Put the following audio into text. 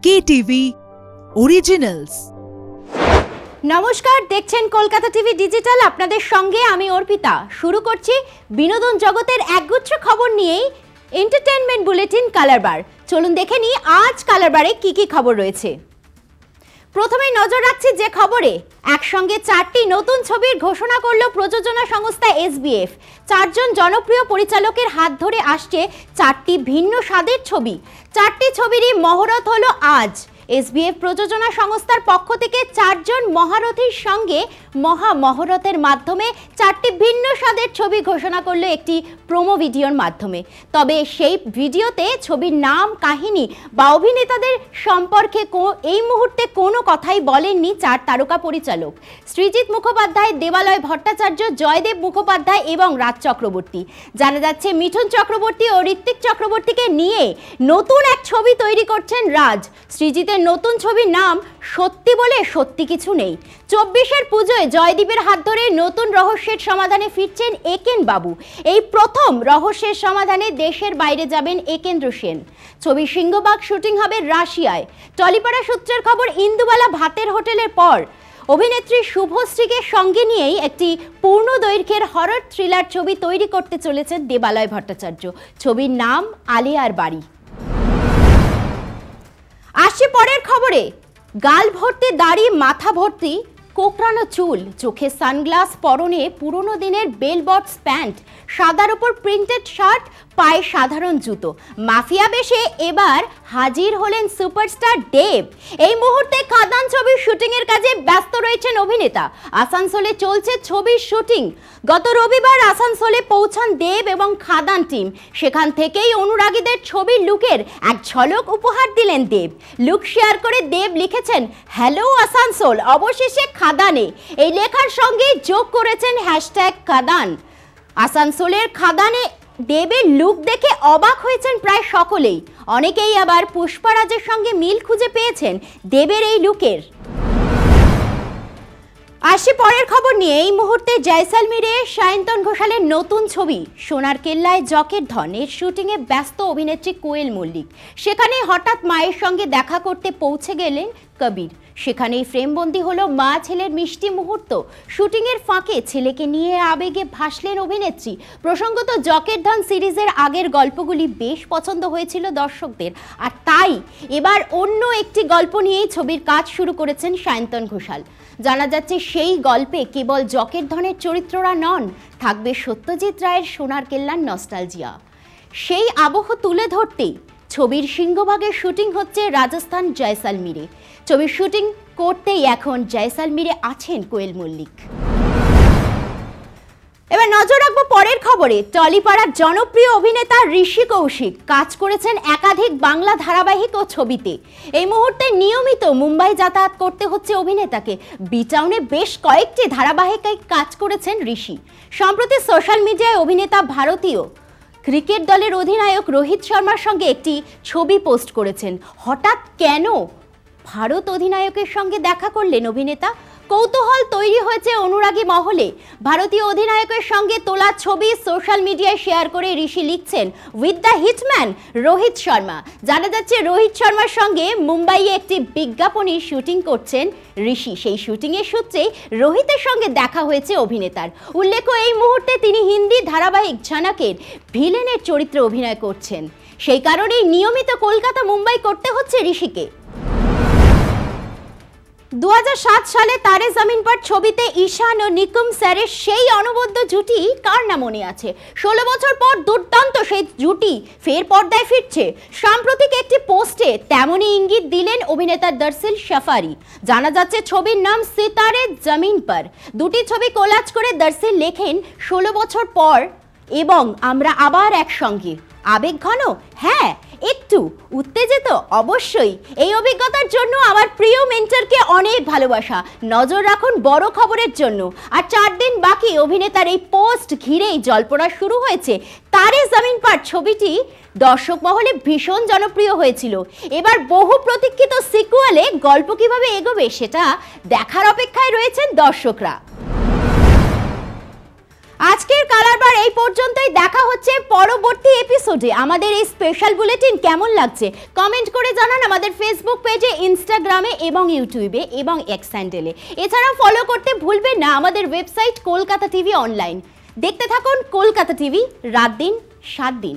KTV Originals। নমস্কার, দেখছেন Kolkata TV digital. আপনাদের সঙ্গে আমি অর্পিতা। শুরু করছি বিনোদন জগতের একগুচ্ছ খবর নিয়েই এন্টারটেইনমেন্ট বুলেটিন কালারবার। চলুন দেখে নিই আজ কালারবারে কি কি খবর রয়েছে। প্রথমেই নজর রাখছি যে খবরে একসঙ্গে 4টি নতুন ছবির ঘোষণা করল প্রযোজনা সংস্থা SBF। 4জন জনপ্রিয় পরিচালকের হাত ধরে আসছে 4টি ভিন্ন স্বাদের ছবি। 4টি ছবিরই মহরত হলো আজ। SBF প্রযোজনা সংস্থার পক্ষ থেকে 4জন মহারথীর সঙ্গে মহামহরতের মাধ্যমে 4টি ভিন্ন স্বাদের ছবি ঘোষণা করলো একটি প্রোমো ভিডিওর মাধ্যমে। তবে সেই ভিডিওতে ছবির নাম, কাহিনী বা অভিনেতাদের সম্পর্কে এই মুহূর্তে কোনো কথাই বলেননি 4 তারকা পরিচালক সৃজিত মুখোপাধ্যায়, দেবালয় ভট্টাচার্য, জয়দেব মুখোপাধ্যায় এবং রাজ চক্রবর্তী। জানা যাচ্ছে মিঠুন চক্রবর্তী ও ঋত্বিক চক্রবর্তীকে নিয়ে নতুন এক ছবি তৈরি করছেন রাজ। সৃজিতের নতুন ছবির নাম সত্যি বলে সত্যি কিছু নেই। 24-এর পুজোয় জয়দীপের হাত ধরে নতুন রহস্যের সমাধানে ফিরছেন একেন বাবু। এই প্রথম রহস্যের সমাধানে দেশের বাইরে যাবেন একেন্দ্র সেন। ছবি সিংহবাগ শুটিং হবে রাশিয়ায়। টলিপাড়া সূত্রের খবর, ইন্দুবালা ভাতের হোটেলের পর অভিনেত্রী শুভশ্রীকে সঙ্গে নিয়েই একটি পূর্ণ দৈর্ঘ্যের হরর থ্রিলার ছবি তৈরি করতে চলেছেন দেবালয় ভট্টাচার্য। ছবির নাম আলিয়ার বাড়ি। আসছে পরের খবরে, গাল ভর্তি দাড়ি, মাথা ভর্তি কোকড়ানো চুল, চোখে সানগ্লাস, পরনে পুরনো দিনের বেল বটস প্যান্ট, সাদার উপর প্রিন্টেড শার্ট, পায়ে সাধারণ জুতো, মাফিয়া বেশে এবার হাজির হলেন সুপারস্টার দেব। এই মুহূর্তে খাদান ছবির শুটিংয়ের কাজে ব্যস্ত রয়েছেন অভিনেতা। আসানসোলে চলছে ছবির শুটিং। গত রবিবার আসানসোলে পৌঁছান দেব এবং খাদান টিম। সেখান থেকেই অনুরাগীদের ছবির লুকের এক ঝলক উপহার দিলেন দেব। লুক শেয়ার করে দেব লিখেছেন, হ্যালো আসানসোল, অবশেষে খাদানে। এই লেখার সঙ্গে যোগ করেছেন #খাদান। আসানসোলের খাদানে দেবের লুক দেখে অবাক হয়েছেন প্রায় সকলেই। অনেকেই আবার পুষ্পারাজের সঙ্গে মিল খুঁজে পেয়েছেন দেবের এই লুকের। আসি পরের খবর নিয়ে। এই মুহূর্তে জয়সালমীরে সায়ন্তন ঘোষালের নতুন ছবি সোনার কেল্লায় জকের ধন এর শুটিংয়ে ব্যস্ত অভিনেত্রী কোয়েল মল্লিক। সেখানে হঠাৎ মায়ের সঙ্গে দেখা করতে পৌঁছে গেলেন কবির। সেখানেই ফ্রেমবন্দি হলো মা ছেলের মিষ্টি মুহূর্ত। শুটিংয়ের ফাঁকে ছেলেকে নিয়ে আবেগে ভাসলেন অভিনেত্রী। প্রসঙ্গত জকের ধন সিরিজের আগের গল্পগুলি বেশ পছন্দ হয়েছিল দর্শকদের, আর তাই এবার অন্য একটি গল্প নিয়েই ছবির কাজ শুরু করেছেন সায়ন্তন ঘোষাল। জানা যাচ্ছে সেই গল্পে কেবল জকের ধনের চরিত্ররা নন, থাকবে সত্যজিৎ রায়ের সোনার কেল্লার নস্টালজিয়া। সেই আবহ তুলে ধরতেই ছবির সিংহভাগের শুটিং হচ্ছে রাজস্থান জয়সালমীরে। ছবির শুটিং করতেই এখন জয়সালমীরে আছেন কোয়েল মল্লিক। এবার নজর রাখবো পরের খবরে। টলিপাড়ার জনপ্রিয় অভিনেতা ঋষি কৌশিক কাজ করেছেন একাধিক বাংলা ধারাবাহিক ও ছবিতে। এই মুহূর্তে নিয়মিত মুম্বাই যাতায়াত করতে হচ্ছে অভিনেতাকে। বিটাউনে বেশ কয়েকটি ধারাবাহিকে কাজ করেছেন ঋষি। সম্প্রতি সোশ্যাল মিডিয়ায় অভিনেতা ভারতীয় ক্রিকেট দলের অধিনায়ক রোহিত শর্মার সঙ্গে একটি ছবি পোস্ট করেছেন। হঠাৎ কেন ভারত অধিনায়কের সঙ্গে দেখা করলেন অভিনেতা? কৌতূহল তৈরি হয়েছে অনুরাগী মহলে। ভারতীয় অধিনায়কের সঙ্গে তোলা ছবি সোশ্যাল মিডিয়ায় শেয়ার করে ঋষি লিখছেন, with the hitman Rohit Sharma. জানা যাচ্ছে রোহিত শর্মার সঙ্গে মুম্বাইয়ে একটি বিজ্ঞাপনী শুটিং করছেন ঋষি। সেই শুটিংয়ের সূত্রে রোহিতের সঙ্গে দেখা হয়েছে অভিনেতার। উল্লেখ্য, এই মুহূর্তে তিনি হিন্দি ধারাবাহিক ঝানাকের ভিলেনের চরিত্রে অভিনয় করছেন। সেই কারণেই নিয়মিত কলকাতা মুম্বাই করতে হচ্ছে ঋষিকে। 2007 সালে তারে জমিন পর ছবিতে ঈশান ও নিকুম স্যারের সেই অনবদ্য জুটি কার না মনে আছে। 16 বছর পর দুর্দান্ত সেই জুটি ফের পর্দায় ফিরছে। সাম্প্রতিক একটি পোস্টে তেমনই ইঙ্গিত দিলেন অভিনেতা দর্শিল শাফারি। জানা যাচ্ছে ছবির নাম সিতারে জমিন পর। দুটি ছবি কোলাজ করে দর্শিল লেখেন, 16 বছর পর এবং আমরা আবার একসঙ্গে। আবেগ ঘন? হ্যাঁ, একটু উত্তেজিত অবশ্যই। এই অভিজ্ঞতার জন্য আমার প্রিয় মেন্টরকে অনেক ভালোবাসা। নজর রাখুন বড় খবরের জন্য। আর 4 দিন বাকি অভিনেতার এই পোস্ট ঘিরেই জল্পনা শুরু হয়েছে। তারে জমিন পর ছবিটি দর্শক মহলে ভীষণ জনপ্রিয় হয়েছিল। এবার বহু প্রতীক্ষিত সিকুয়েলে গল্প কিভাবে এগোবে সেটা দেখার অপেক্ষায় রয়েছেন দর্শকরা। আজকের কালার বার এই পর্যন্তই। দেখা হচ্ছে পরবর্তী এপিসোডে। আমাদের এই স্পেশাল বুলেটিন কেমন লাগছে কমেন্ট করে জানান আমাদের ফেসবুক পেজে, ইনস্টাগ্রামে এবং ইউটিউবে এবং এক্স হ্যান্ডেলে। এছাড়া ফলো করতে ভুলবেন না আমাদের ওয়েবসাইট কলকাতা টিভি অনলাইন। দেখতে থাকুন কলকাতা টিভি, রাত দিন 7 দিন।